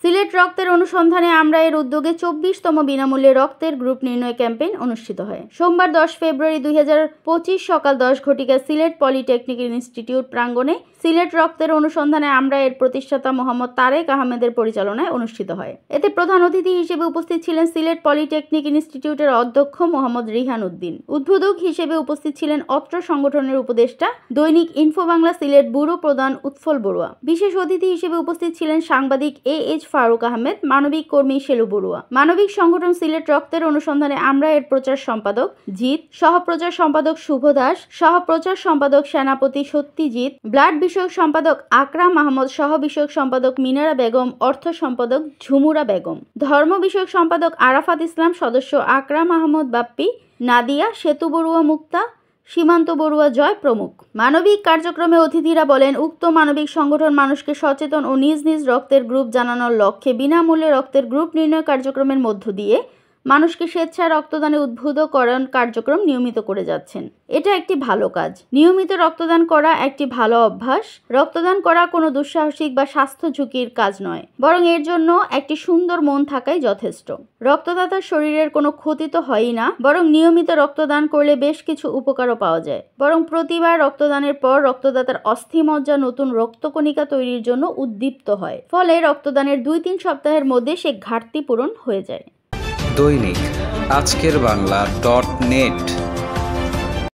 সিলেট রক্তের অনুসন্ধানে আমরা এর উদ্যোগে 24তম বিনামূল্যে রক্তের গ্রুপ নির্ণয় ক্যাম্পেইন অনুষ্ঠিত হয়। সোমবার 10 ফেব্রুয়ারি 2025 সকাল 10 ঘটিকায় সিলেট পলিটেকনিক ইনস্টিটিউট প্রাঙ্গণে সিলেট রক্তের অনুসন্ধানে আমরা এর প্রতিষ্ঠাতা মোহাম্মদ তারেক আহমেদের পরিচালনায় অনুষ্ঠিত হয়। এতে প্রধান অতিথি হিসেবে উপস্থিত ছিলেন সিলেট পলিটেকনিক ইনস্টিটিউটের অধ্যক্ষ মোহাম্মদ রিহান উদ্দিন। উদ্বোধক হিসেবে উপস্থিত ছিলেন অত্র সংগঠনের উপদেষ্টা দৈনিক ইনফো বাংলা সিলেট ব্যুরো প্রধান উৎফল বড়ুয়া। বিশেষ অতিথি হিসেবে উপস্থিত ছিলেন সাংবাদিক এইচ ফারুক আহমেদ, মানবিক কর্মী শেলু বড়ুয়া। মানবিক সংগঠন সিলেট রক্তের অনুসন্ধানে আমরা এর প্রচার সম্পাদক জিৎ, সহপ্রচার সম্পাদক শুভ দাস, সহপ্রচার সম্পাদক সেনাপতি সত্যজিৎ, ব্লাড বিষয়ক সম্পাদক আকরাম আহমদ, সহ বিষয়ক সম্পাদক মিনারা বেগম, অর্থ সম্পাদক ঝুমুরা বেগম, ধর্ম বিষয়ক সম্পাদক আরাফাত ইসলাম, সদস্য আকরাম আহমদ বাপ্পি, নাদিয়া, সেতু বড়ুয়া মুক্তা, সীমান্ত বড়ুয়া জয় প্রমুখ। মানবিক কার্যক্রমে অতিথিরা বলেন, উক্ত মানবিক সংগঠন মানুষকে সচেতন ও নিজ নিজ রক্তের গ্রুপ জানানোর লক্ষ্যে বিনামূল্যে রক্তের গ্রুপ নির্ণয় কার্যক্রমের মধ্য দিয়ে মানুষকে স্বেচ্ছায় রক্তদানে উদ্বুদ্ধকরণ কার্যক্রম নিয়মিত করে যাচ্ছেন। এটা একটি ভালো কাজ। নিয়মিত রক্তদান করা একটি ভালো অভ্যাস। রক্তদান করা কোনো দুঃসাহসিক বা স্বাস্থ্য ঝুঁকির কাজ নয়, বরং এর জন্য একটি সুন্দর মন থাকাই যথেষ্ট। রক্তদাতার শরীরের কোনো ক্ষতি তো হয়ই না, বরং নিয়মিত রক্তদান করলে বেশ কিছু উপকারও পাওয়া যায়। বরং প্রতিবার রক্তদানের পর রক্তদাতার অস্থিমজ্জা নতুন রক্তকণিকা তৈরির জন্য উদ্দীপ্ত হয়। ফলে রক্তদানের 2-3 সপ্তাহের মধ্যে সে ঘাটতি পূরণ হয়ে যায়। দৈনিক আজকের বাংলা .net